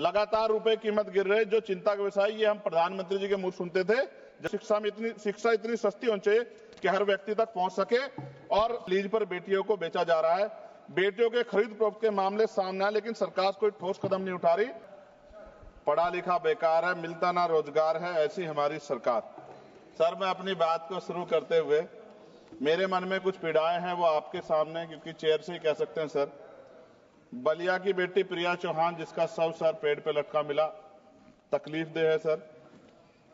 लगातार रुपए कीमत गिर रही, जो चिंता का विषय, ये हम प्रधानमंत्री जी के मुंह सुनते थे। शिक्षा इतनी सस्ती होनी चाहिए कि हर व्यक्ति तक पहुंच सके, और लीज पर बेटियों को बेचा जा रहा है। बेटियों के खरीद फरोख्त के मामले सामने आए, लेकिन सरकार कोई ठोस कदम नहीं उठा रही। पढ़ा लिखा बेकार है, मिलता ना रोजगार है, ऐसी हमारी सरकार। सर, मैं अपनी बात को शुरू करते हुए, मेरे मन में कुछ पीड़ाएं हैं, वो आपके सामने, क्योंकि चेयर से ही कह सकते हैं। सर, बलिया की बेटी प्रिया चौहान, जिसका शव सर पेड़ पे लटका मिला, तकलीफ दे है। सर,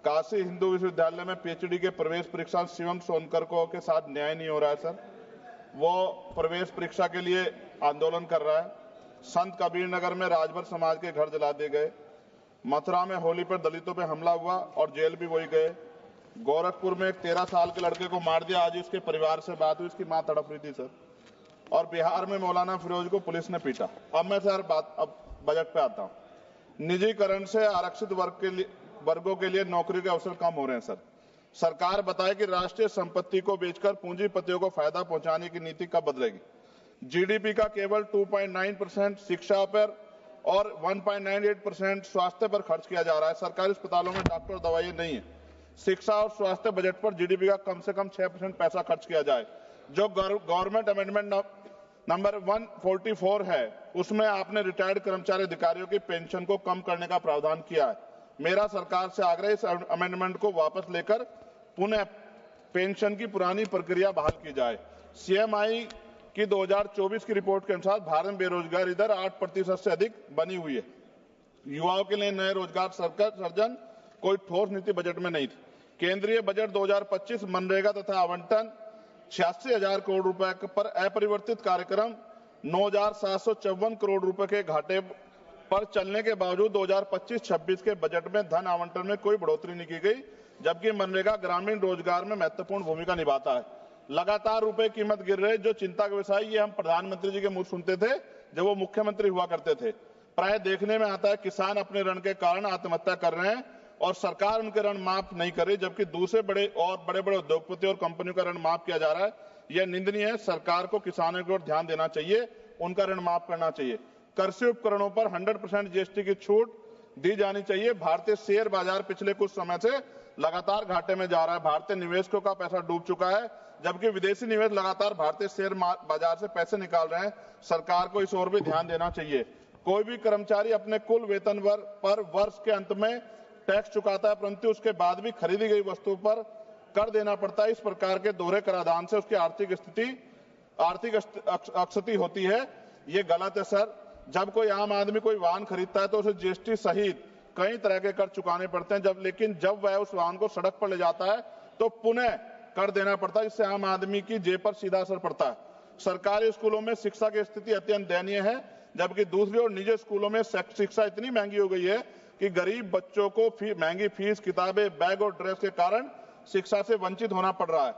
काशी हिंदू विश्वविद्यालय में पीएचडी के प्रवेश परीक्षा शिवम सोनकर को के साथ न्याय नहीं हो रहा है। सर, वो प्रवेश परीक्षा के लिए आंदोलन कर रहा है। संत कबीर नगर में राजभर समाज के घर जला दिए गए। मथुरा में होली पर दलितों पे हमला हुआ और जेल भी वही गए। गोरखपुर में एक 13 साल के लड़के को मार दिया। आज उसके परिवार से बात हुई, उसकी मां तड़प रही थी। सर, और बिहार में मौलाना फिरोज को पुलिस ने पीटा। अब मैं सर अब बजट पे आता हूं। निजीकरण से आरक्षित वर्गों के लिए नौकरी के अवसर कम हो रहे हैं। सर, सरकार बताए कि राष्ट्रीय संपत्ति को बेचकर पूंजीपतियों को फायदा पहुंचाने की नीति कब बदलेगी। जीडीपी का केवल 2.9% शिक्षा पर और 1.98% स्वास्थ्य पर खर्च किया जा रहा है। सरकारी अस्पतालों में डॉक्टर और दवाइयां नहीं है। शिक्षा और स्वास्थ्य बजट पर जीडीपी का कम से कम 6% पैसा खर्च किया जाए। जो गवर्नमेंट अमेंडमेंट नंबर 144 है, उसमें आपने रिटायर्ड कर्मचारी अधिकारियों की पेंशन को कम करने का प्रावधान किया है। मेरा सरकार से आग्रह, इस अमेंडमेंट को वापस लेकर पुनः पेंशन की पुरानी प्रक्रिया बहाल की जाए। सीएमआई की 2024 की रिपोर्ट के अनुसार भारत में बेरोजगारी दर 8% से अधिक बनी हुई है। युवाओं के लिए नए रोजगार सृजन कोई ठोस नीति बजट में नहीं थी। केंद्रीय बजट 2025 मनरेगा तथा आवंटन 86,000 करोड़ रुपए पर अपरिवर्तित कार्यक्रम 9,754 करोड़ रुपए के घाटे पर चलने के बावजूद 2025-26 के बजट में धन आवंटन में कोई बढ़ोतरी नहीं की गई, जबकि मनरेगा ग्रामीण रोजगार में महत्वपूर्ण भूमिका निभाता है। लगातार रुपए कीमत गिर रही, जो चिंता का विषय, ये हम प्रधानमंत्री जी के मुंह सुनते थे जब वो मुख्यमंत्री हुआ करते थे। प्राय देखने में आता है किसान अपने ऋण के कारण आत्महत्या कर रहे हैं और सरकार उनके ऋण माफ नहीं कर रही, जबकि दूसरे बड़े बड़े उद्योगपति और कंपनियों का ऋण माफ किया जा रहा है। यह निंदनीय है। सरकार को किसानों की ओर ध्यान देना चाहिए, उनका ऋण माफ करना चाहिए। कृषि उपकरणों पर 100% जीएसटी की छूट दी जानी चाहिए। भारतीय शेयर बाजार पिछले कुछ समय से लगातार घाटे में जा रहा है। भारतीय निवेशकों का पैसा डूब चुका है, जबकि विदेशी निवेश लगातार भारतीय शेयर बाजार से पैसे निकाल रहे हैं। सरकार को इस ओर भी ध्यान देना चाहिए। कोई भी कर्मचारी अपने कुल वेतन पर वर्ष के अंत में टैक्स चुकाता है, परंतु उसके बाद भी खरीदी गई वस्तु पर कर देना पड़ता है। इस प्रकार के दोहरे कराधान से उसकी आर्थिक अक्षति होती है। ये गलत है। सर, जब कोई आम आदमी कोई वाहन खरीदता है तो उसे जीएसटी सहित कई तरह के कर चुकाने पड़ते हैं, लेकिन जब वह उस वाहन को सड़क पर ले जाता है तो पुनः कर देना पड़ता है, जिससे आम आदमी की जेब पर सीधा असर पड़ता है। सरकारी स्कूलों में शिक्षा की स्थिति अत्यंत दयनीय है, जबकि दूसरी ओर निजी स्कूलों में शिक्षा इतनी महंगी हो गई है कि गरीब बच्चों को महंगी फीस, किताबें, बैग और ड्रेस के कारण शिक्षा से वंचित होना पड़ रहा है।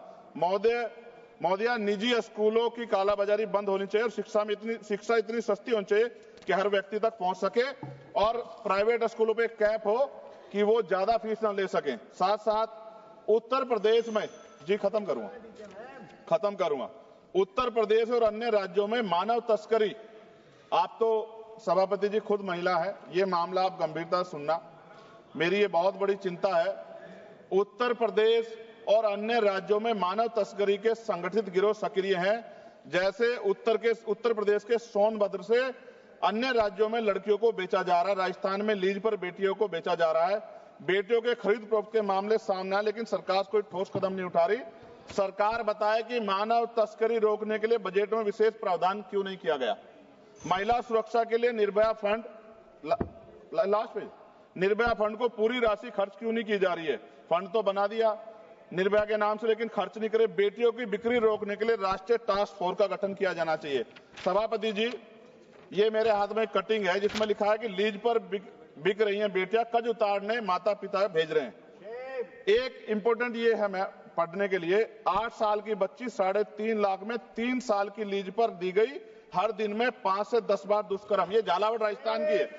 महोदया, निजी स्कूलों की कालाबाजारी बंद होनी चाहिए और शिक्षा इतनी सस्ती होनी चाहिए कि हर व्यक्ति तक पहुंच सके, और प्राइवेट स्कूलों पे कैप हो कि वो ज्यादा फीस ना ले सकें। साथ साथ उत्तर प्रदेश में, जी खत्म करूंगा, उत्तर प्रदेश और अन्य राज्यों में मानव तस्करी, आप तो सभापति जी खुद महिला है, ये मामला आप गंभीरता से सुनना, मेरी ये बहुत बड़ी चिंता है। उत्तर प्रदेश और अन्य राज्यों में मानव तस्करी के संगठित गिरोह सक्रिय हैं। जैसे उत्तर प्रदेश के सोनभद्र से अन्य राज्यों में लड़कियों को बेचा जा रहा है। राजस्थान में लीज पर बेटियों को बेचा जा रहा है। बेटियों के खरीद फरोख्त के मामले सामने आए, लेकिन सरकार कोई ठोस कदम नहीं उठा रही। सरकार बताए कि मानव तस्करी रोकने के लिए बजट में विशेष प्रावधान क्यों नहीं किया गया। महिला सुरक्षा के लिए Nirbhaya fund, last page, Nirbhaya fund को पूरी राशि खर्च क्यों नहीं की जा रही है। फंड तो बना दिया निर्भया के नाम से, लेकिन खर्च नहीं करे। बेटियों की बिक्री रोकने के लिए राष्ट्रीय टास्क फोर्स का गठन किया जाना चाहिए। सभापति जी, ये मेरे हाथ में कटिंग है जिसमें लिखा है कि लीज पर बिक रही हैं बेटियां, कर्ज उतारने माता पिता भेज रहे हैं। एक इंपोर्टेंट ये है मैं पढ़ने के लिए, 8 साल की बच्ची 3.5 लाख में 3 साल की लीज पर दी गई, हर दिन में 5 से 10 बार दुष्कर्म। ये झालावाड़ राजस्थान की है।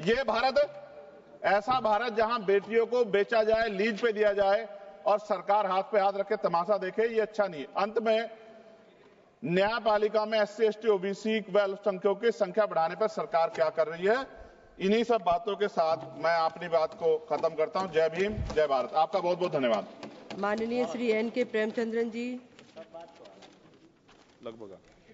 ये भारत है, ऐसा भारत जहां बेटियों को बेचा जाए, लीज पे दिया जाए और सरकार हाथ पे हाथ रखे तमाशा देखे, ये अच्छा नहीं है। अंत में न्यायपालिका में SC, ST, OBC व अल्पसंख्यकों की संख्या बढ़ाने पर सरकार क्या कर रही है। इन्हीं सब बातों के साथ मैं अपनी बात को खत्म करता हूं। जय भीम, जय भारत। आपका बहुत बहुत धन्यवाद। माननीय श्री N.K. प्रेमचंद्रन जी। लगभग